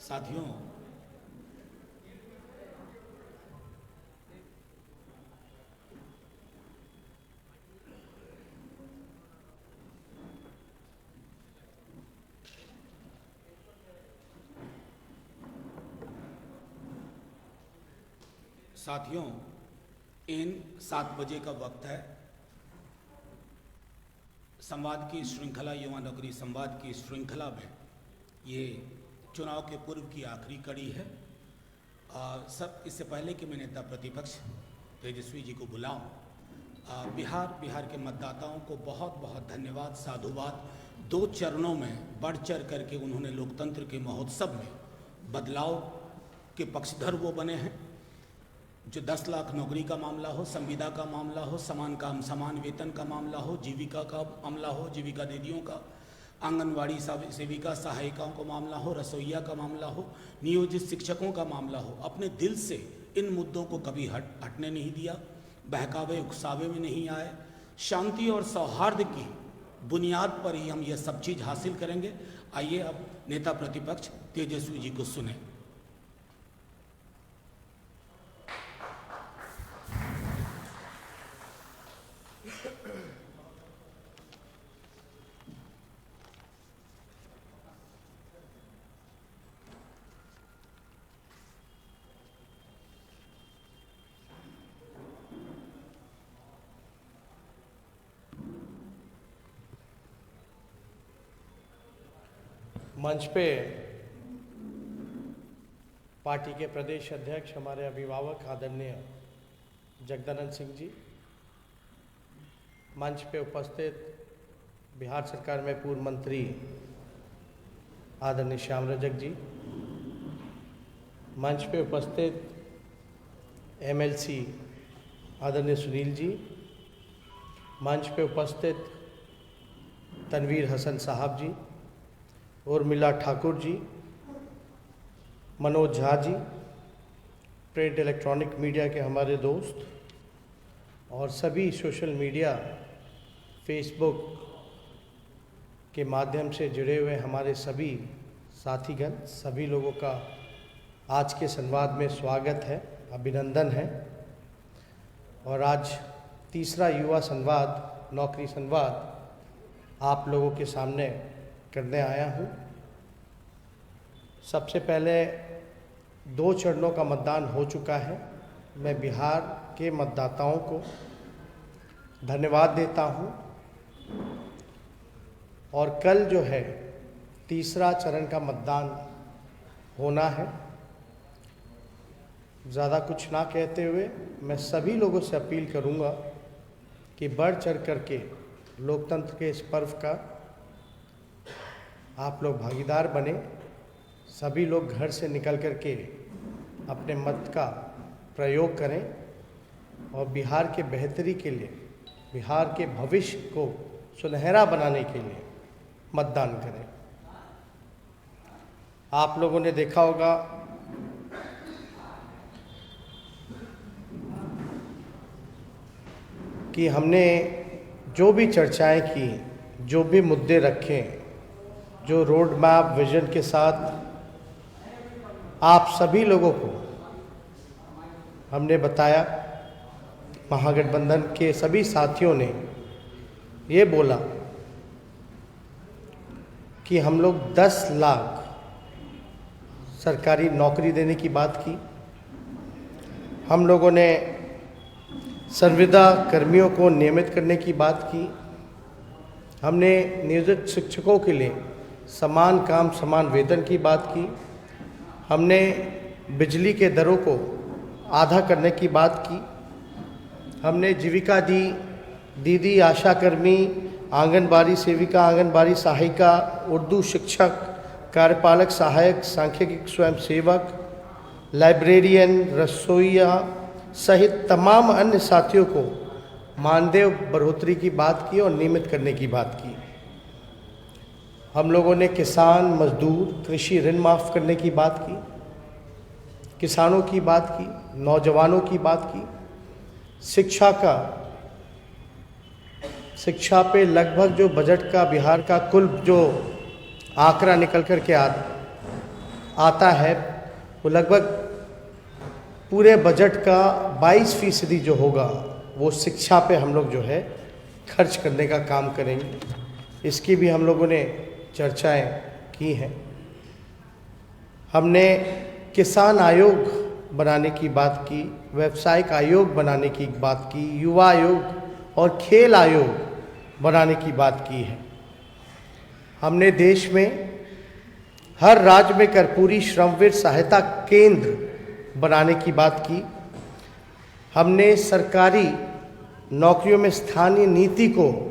साथियों, इन 7 बजे का वक्त है। संवाद की श्रृंखला, युवा नौकरी संवाद की श्रृंखला में ये चुनाव के पूर्व की आखिरी कड़ी है। सब इससे पहले कि मैं नेता प्रतिपक्ष तेजस्वी जी को बुलाऊं, बिहार के मतदाताओं को बहुत बहुत धन्यवाद, साधुवाद। 2 चरणों में बढ़ चढ़ करके उन्होंने लोकतंत्र के महोत्सव में बदलाव के पक्षधर वो बने हैं। जो 10 लाख नौकरी का मामला हो, संविदा का मामला हो, समान काम समान वेतन का मामला हो, जीविका का मामला हो, जीविका दीदियों का, आंगनवाड़ी सेविका सहायिकाओं का मामला हो, रसोइया का मामला हो, नियोजित शिक्षकों का मामला हो, अपने दिल से इन मुद्दों को कभी हटने नहीं दिया, बहकावे उकसावे में नहीं आए। शांति और सौहार्द की बुनियाद पर ही हम ये सब चीज़ हासिल करेंगे। आइए अब नेता प्रतिपक्ष तेजस्वी जी को सुने। मंच पे पार्टी के प्रदेश अध्यक्ष, हमारे अभिभावक आदरणीय जगदानंद सिंह जी, मंच पे उपस्थित बिहार सरकार में पूर्व मंत्री आदरणीय श्याम रजक जी, मंच पे उपस्थित एमएलसी आदरणीय सुनील जी, मंच पे उपस्थित तनवीर हसन साहब जी, Urmila Thakur ji, Manoj Jha ji, print electronic media के हमारे दोस्त और सभी सोशल मीडिया, फेसबुक के माध्यम से जुड़े हुए हमारे सभी साथीगण, सभी लोगों का आज के संवाद में स्वागत है, अभिनंदन है। और आज तीसरा युवा संवाद, नौकरी संवाद आप लोगों के सामने करने आया हूँ। सबसे पहले 2 चरणों का मतदान हो चुका है। मैं बिहार के मतदाताओं को धन्यवाद देता हूँ और कल जो है तीसरा चरण का मतदान होना है। ज़्यादा कुछ ना कहते हुए मैं सभी लोगों से अपील करूँगा कि बढ़ चढ़ करके लोकतंत्र के इस पर्व का आप लोग भागीदार बने। सभी लोग घर से निकल कर के अपने मत का प्रयोग करें और बिहार के बेहतरी के लिए, बिहार के भविष्य को सुनहरा बनाने के लिए मतदान करें। आप लोगों ने देखा होगा कि हमने जो भी चर्चाएं की, जो भी मुद्दे रखे, जो रोड मैप विजन के साथ आप सभी लोगों को हमने बताया, महागठबंधन के सभी साथियों ने ये बोला कि हम लोग 10 लाख सरकारी नौकरी देने की बात की। हम लोगों ने संविदा कर्मियों को नियमित करने की बात की। हमने नियोजित शिक्षकों के लिए समान काम समान वेतन की बात की। हमने बिजली के दरों को आधा करने की बात की। हमने जीविका दीदी, आशा कर्मी, आंगनबाड़ी सेविका, आंगनबाड़ी सहायिका, उर्दू शिक्षक, कार्यपालक सहायक, सांख्यिकी स्वयंसेवक, लाइब्रेरियन, रसोइया सहित तमाम अन्य साथियों को मानदेय बढ़ोतरी की बात की और नियमित करने की बात की। हम लोगों ने किसान, मजदूर, कृषि ऋण माफ़ करने की बात की, किसानों की बात की, नौजवानों की बात की, शिक्षा पे लगभग जो बजट का बिहार का कुल जो आंकड़ा निकल कर के आता आता है वो लगभग पूरे बजट का 22% जो होगा वो शिक्षा पे हम लोग जो है खर्च करने का काम करेंगे। इसकी भी हम लोगों ने चर्चाएं की हैं। हमने किसान आयोग बनाने की बात की, व्यावसायिक आयोग बनाने की बात की, युवा आयोग और खेल आयोग बनाने की बात की है। हमने देश में हर राज्य में कर्पूरी श्रमवीर सहायता केंद्र बनाने की बात की। हमने सरकारी नौकरियों में स्थानीय नीति को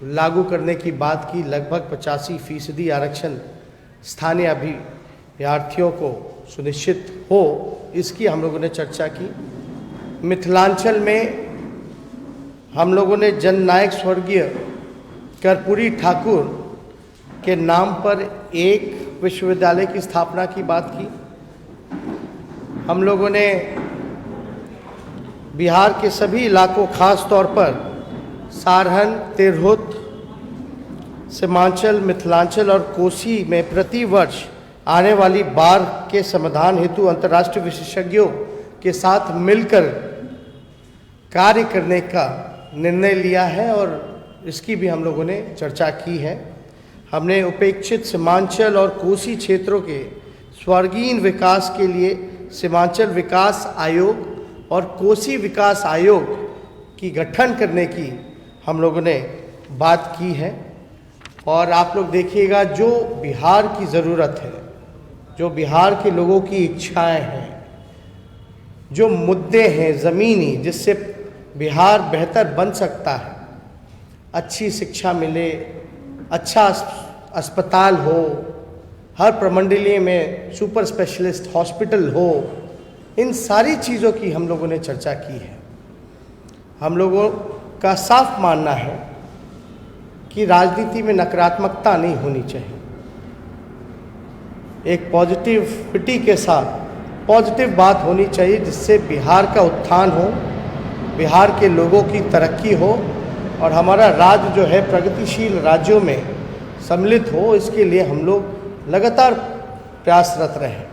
लागू करने की बात की। लगभग 85% आरक्षण स्थानीय अभ्यर्थियों को सुनिश्चित हो, इसकी हम लोगों ने चर्चा की। मिथिलांचल में हम लोगों ने जननायक स्वर्गीय कर्पूरी ठाकुर के नाम पर एक विश्वविद्यालय की स्थापना की बात की। हम लोगों ने बिहार के सभी इलाकों, खास तौर पर सारहन, तिरहुत, सीमांचल, मिथिलांचल और कोसी में प्रति वर्ष आने वाली बाढ़ के समाधान हेतु अंतर्राष्ट्रीय विशेषज्ञों के साथ मिलकर कार्य करने का निर्णय लिया है और इसकी भी हम लोगों ने चर्चा की है। हमने उपेक्षित सीमांचल और कोसी क्षेत्रों के स्वर्गीय विकास के लिए सीमांचल विकास आयोग और कोसी विकास आयोग की गठन करने की हम लोगों ने बात की है। और आप लोग देखिएगा, जो बिहार की ज़रूरत है, जो बिहार के लोगों की इच्छाएं हैं, जो मुद्दे हैं ज़मीनी, जिससे बिहार बेहतर बन सकता है, अच्छी शिक्षा मिले, अच्छा अस्पताल हो, हर प्रमंडलीय में सुपर स्पेशलिस्ट हॉस्पिटल हो, इन सारी चीज़ों की हम लोगों ने चर्चा की है। हम लोगों का साफ मानना है कि राजनीति में नकारात्मकता नहीं होनी चाहिए। एक पॉजिटिविटी के साथ पॉजिटिव बात होनी चाहिए, जिससे बिहार का उत्थान हो, बिहार के लोगों की तरक्की हो और हमारा राज्य जो है प्रगतिशील राज्यों में सम्मिलित हो। इसके लिए हम लोग लगातार प्रयासरत रहे।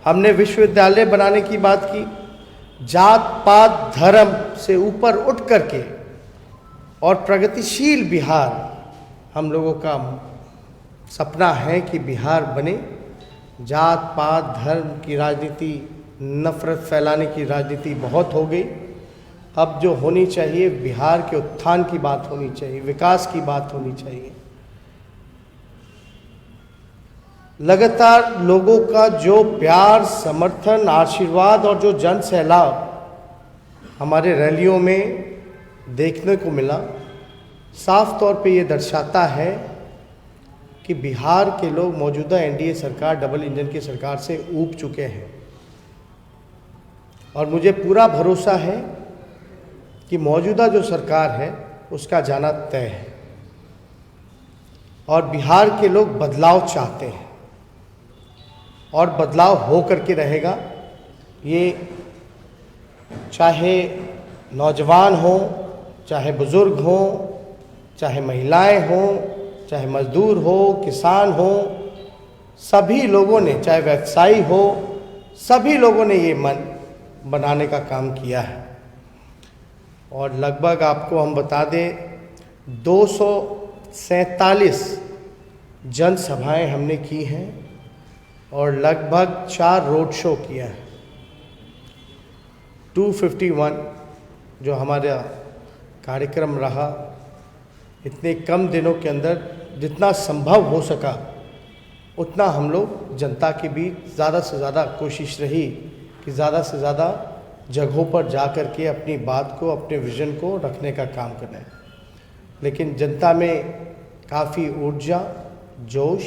हमने विश्वविद्यालय बनाने की बात की। जात पात धर्म से ऊपर उठ करके और प्रगतिशील बिहार हम लोगों का सपना है कि बिहार बने। जात पात धर्म की राजनीति, नफरत फैलाने की राजनीति बहुत हो गई। अब जो होनी चाहिए, बिहार के उत्थान की बात होनी चाहिए, विकास की बात होनी चाहिए। लगातार लोगों का जो प्यार, समर्थन, आशीर्वाद और जो जन सैलाब हमारे रैलियों में देखने को मिला, साफ तौर पे ये दर्शाता है कि बिहार के लोग मौजूदा एनडीए सरकार, डबल इंजन की सरकार से ऊब चुके हैं। और मुझे पूरा भरोसा है कि मौजूदा जो सरकार है उसका जाना तय है और बिहार के लोग बदलाव चाहते हैं और बदलाव हो करके रहेगा। ये चाहे नौजवान हो, चाहे बुज़ुर्ग हो, चाहे महिलाएं हो, चाहे मजदूर हो, किसान हो, सभी लोगों ने, चाहे व्यवसायी हो, सभी लोगों ने ये मन बनाने का काम किया है। और लगभग आपको हम बता दें 247 जनसभाएं हमने की हैं और लगभग 4 रोड शो किया है। 251 जो हमारा कार्यक्रम रहा, इतने कम दिनों के अंदर जितना संभव हो सका उतना हम लोग जनता के बीच ज़्यादा से ज़्यादा कोशिश रही कि ज़्यादा से ज़्यादा जगहों पर जा कर के अपनी बात को, अपने विज़न को रखने का काम करें। लेकिन जनता में काफ़ी ऊर्जा, जोश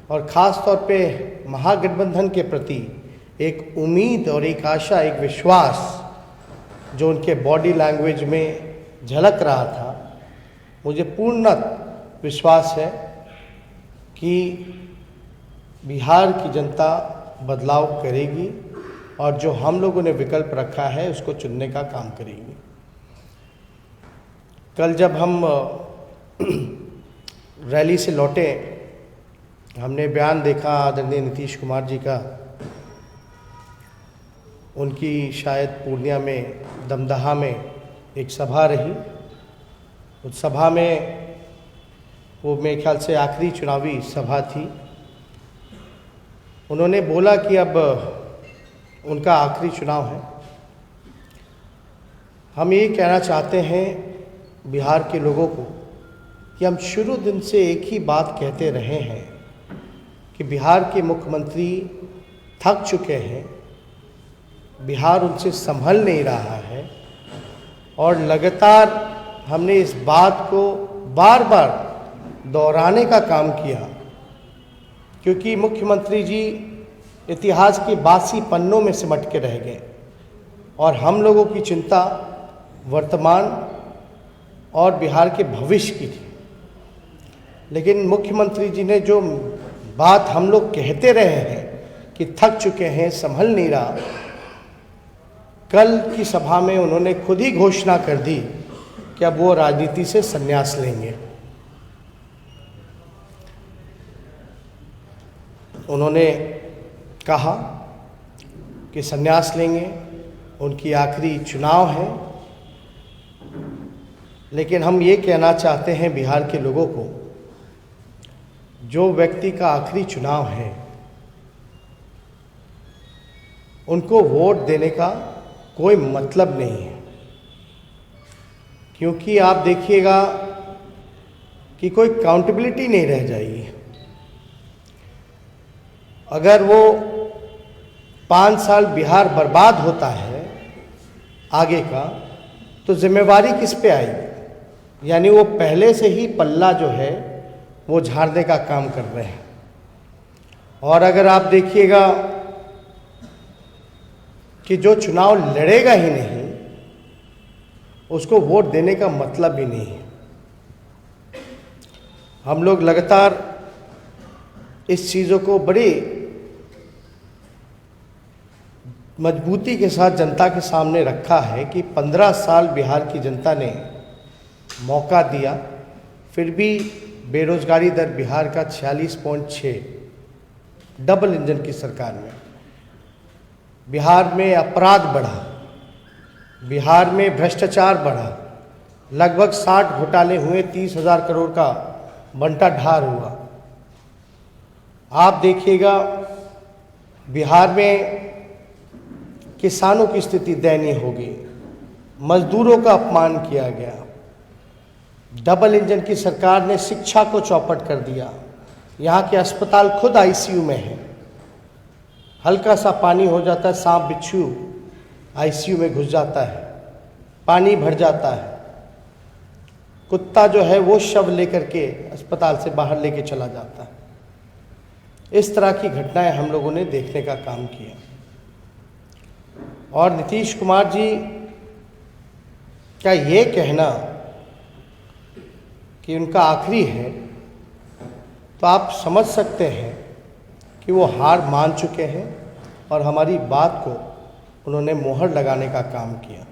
और ख़ास तौर पे महागठबंधन के प्रति एक उम्मीद और एक आशा, एक विश्वास जो उनके बॉडी लैंग्वेज में झलक रहा था, मुझे पूर्ण विश्वास है कि बिहार की जनता बदलाव करेगी और जो हम लोगों ने विकल्प रखा है उसको चुनने का काम करेगी। कल जब हम रैली से लौटे हमने बयान देखा आदरणीय नीतीश कुमार जी का, उनकी शायद पूर्णिया में दमदहा में एक सभा रही। उस सभा में वो मेरे ख्याल से आखिरी चुनावी सभा थी। उन्होंने बोला कि अब उनका आखिरी चुनाव है। हम ये कहना चाहते हैं बिहार के लोगों को कि हम शुरू दिन से एक ही बात कहते रहे हैं कि बिहार के मुख्यमंत्री थक चुके हैं, बिहार उनसे संभल नहीं रहा है। और लगातार हमने इस बात को बार बार दोहराने का काम किया, क्योंकि मुख्यमंत्री जी इतिहास के बासी पन्नों में सिमट के रह गए और हम लोगों की चिंता वर्तमान और बिहार के भविष्य की थी। लेकिन मुख्यमंत्री जी ने जो बात हम लोग कहते रहे हैं कि थक चुके हैं, संभल नहीं रहा, कल की सभा में उन्होंने खुद ही घोषणा कर दी कि अब वो राजनीति से संन्यास लेंगे। उन्होंने कहा कि संन्यास लेंगे, उनकी आखिरी चुनाव है। लेकिन हम ये कहना चाहते हैं बिहार के लोगों को, जो व्यक्ति का आखिरी चुनाव है उनको वोट देने का कोई मतलब नहीं है। क्योंकि आप देखिएगा कि कोई काउंटेबिलिटी नहीं रह जाएगी। अगर वो 5 साल बिहार बर्बाद होता है आगे का, तो जिम्मेवारी किस पे आएगी? यानी वो पहले से ही पल्ला जो है वो झाड़ने का काम कर रहे हैं। और अगर आप देखिएगा कि जो चुनाव लड़ेगा ही नहीं, उसको वोट देने का मतलब ही नहीं है। हम लोग लगातार इस चीज़ों को बड़ी मजबूती के साथ जनता के सामने रखा है कि 15 साल बिहार की जनता ने मौका दिया, फिर भी बेरोजगारी दर बिहार का 46.6, डबल इंजन की सरकार में। बिहार में अपराध बढ़ा, बिहार में भ्रष्टाचार बढ़ा, लगभग 60 घोटाले हुए, 30,000 करोड़ का बंटा ढार हुआ। आप देखिएगा बिहार में किसानों की स्थिति दयनीय हो गई, मजदूरों का अपमान किया गया। डबल इंजन की सरकार ने शिक्षा को चौपट कर दिया। यहाँ के अस्पताल खुद आईसीयू में हैं। हल्का सा पानी हो जाता है, सांप बिच्छू आईसीयू में घुस जाता है, पानी भर जाता है, कुत्ता जो है वो शव लेकर के अस्पताल से बाहर लेके चला जाता है। इस तरह की घटनाएं हम लोगों ने देखने का काम किया। और नीतीश कुमार जी का ये कहना कि उनका आखिरी है, तो आप समझ सकते हैं कि वो हार मान चुके हैं और हमारी बात को उन्होंने मोहर लगाने का काम किया।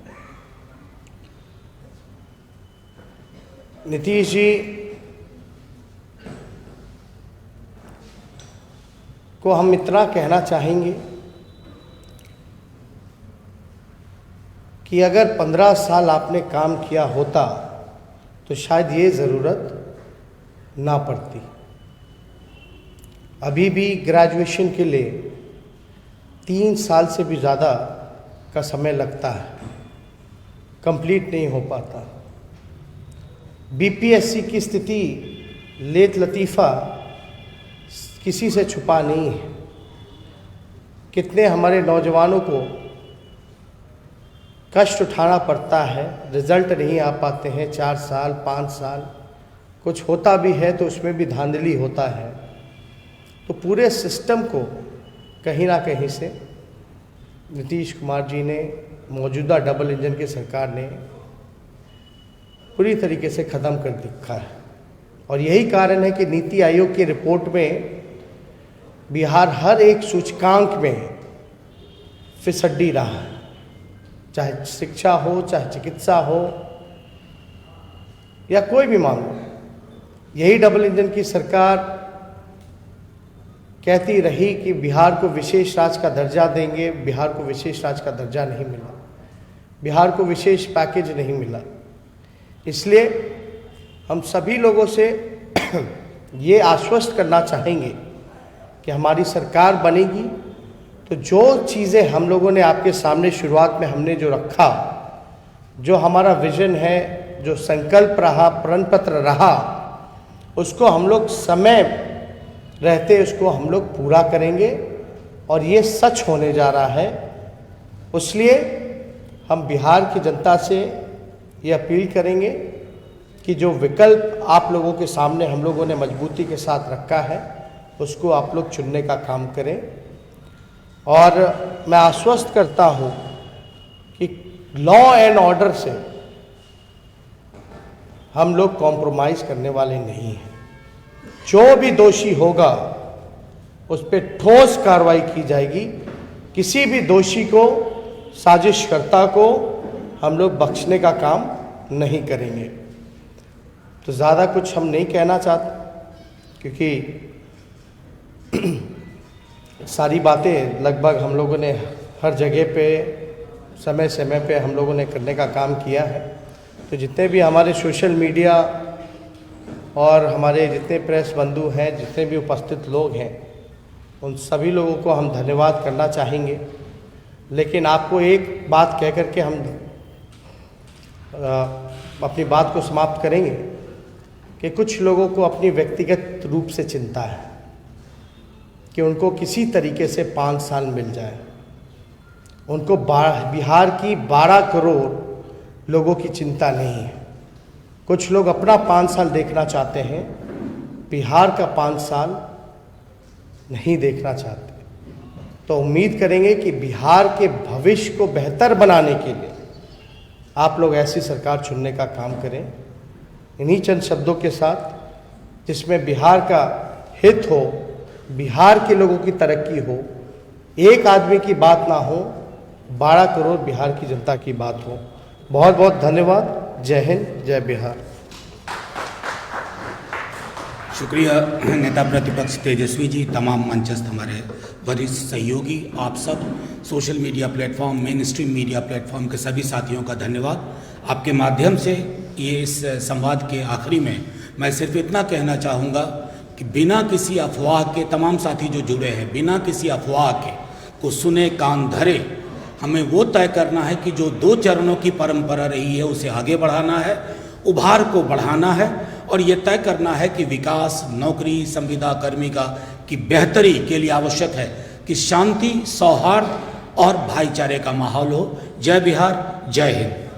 नीतीश जी को हम इतना कहना चाहेंगे कि अगर 15 साल आपने काम किया होता तो शायद ये ज़रूरत ना पड़ती। अभी भी ग्रेजुएशन के लिए 3 साल से भी ज़्यादा का समय लगता है, कंप्लीट नहीं हो पाता। बीपीएससी की स्थिति लेत लतीफ़ा किसी से छुपा नहीं है। कितने हमारे नौजवानों को कष्ट उठाना पड़ता है, रिजल्ट नहीं आ पाते हैं, 4 साल 5 साल, कुछ होता भी है तो उसमें भी धांधली होता है। तो पूरे सिस्टम को कहीं ना कहीं से नीतीश कुमार जी ने, मौजूदा डबल इंजन की सरकार ने पूरी तरीके से ख़त्म कर दिखा है। और यही कारण है कि नीति आयोग की रिपोर्ट में बिहार हर एक सूचकांक में फिसड्डी रहा है, चाहे शिक्षा हो, चाहे चिकित्सा हो या कोई भी मामला। यही डबल इंजन की सरकार कहती रही कि बिहार को विशेष राज्य का दर्जा देंगे, बिहार को विशेष राज्य का दर्जा नहीं मिला, बिहार को विशेष पैकेज नहीं मिला। इसलिए हम सभी लोगों से ये आश्वस्त करना चाहेंगे कि हमारी सरकार बनेगी तो जो चीज़ें हम लोगों ने आपके सामने शुरुआत में हमने जो रखा, जो हमारा विजन है, जो संकल्प रहा, प्रण पत्र रहा, उसको हम लोग समय रहते उसको हम लोग पूरा करेंगे और ये सच होने जा रहा है। इसलिए हम बिहार की जनता से ये अपील करेंगे कि जो विकल्प आप लोगों के सामने हम लोगों ने मजबूती के साथ रखा है उसको आप लोग चुनने का काम करें। और मैं आश्वस्त करता हूँ कि लॉ एंड ऑर्डर से हम लोग कॉम्प्रोमाइज़ करने वाले नहीं हैं। जो भी दोषी होगा उस पर ठोस कार्रवाई की जाएगी। किसी भी दोषी को, साजिशकर्ता को हम लोग बख्शने का काम नहीं करेंगे। तो ज़्यादा कुछ हम नहीं कहना चाहते क्योंकि सारी बातें लगभग हम लोगों ने हर जगह पे समय समय पे हम लोगों ने करने का काम किया है। तो जितने भी हमारे सोशल मीडिया और हमारे जितने प्रेस बंधु हैं, जितने भी उपस्थित लोग हैं, उन सभी लोगों को हम धन्यवाद करना चाहेंगे। लेकिन आपको एक बात कह कर के हम अपनी बात को समाप्त करेंगे कि कुछ लोगों को अपनी व्यक्तिगत रूप से चिंता है कि उनको किसी तरीके से 5 साल मिल जाए। उनको बिहार की 12 करोड़ लोगों की चिंता नहीं है। कुछ लोग अपना 5 साल देखना चाहते हैं, बिहार का 5 साल नहीं देखना चाहते। तो उम्मीद करेंगे कि बिहार के भविष्य को बेहतर बनाने के लिए आप लोग ऐसी सरकार चुनने का काम करें। इन्हीं चंद शब्दों के साथ जिसमें बिहार का हित हो, बिहार के लोगों की तरक्की हो, एक आदमी की बात ना हो, 12 करोड़ बिहार की जनता की बात हो। बहुत बहुत धन्यवाद। जय हिंद, जय बिहार। शुक्रिया नेता प्रतिपक्ष तेजस्वी जी, तमाम मंचस्थ हमारे वरिष्ठ सहयोगी, आप सब social media platform, main stream media platform के सभी साथियों का धन्यवाद। आपके माध्यम से ये इस संवाद के आखिरी में मैं सिर्फ इतना कहना चाहूँगा कि बिना किसी अफवाह के तमाम साथी जो जुड़े हैं, बिना किसी अफवाह के को सुने, कान धरे, हमें वो तय करना है कि जो 2 चरणों की परंपरा रही है उसे आगे बढ़ाना है, उभार को बढ़ाना है और ये तय करना है कि विकास, नौकरी, संविदा कर्मिका की बेहतरी के लिए आवश्यक है कि शांति, सौहार्द और भाईचारे का माहौल हो। जय बिहार, जय हिंद।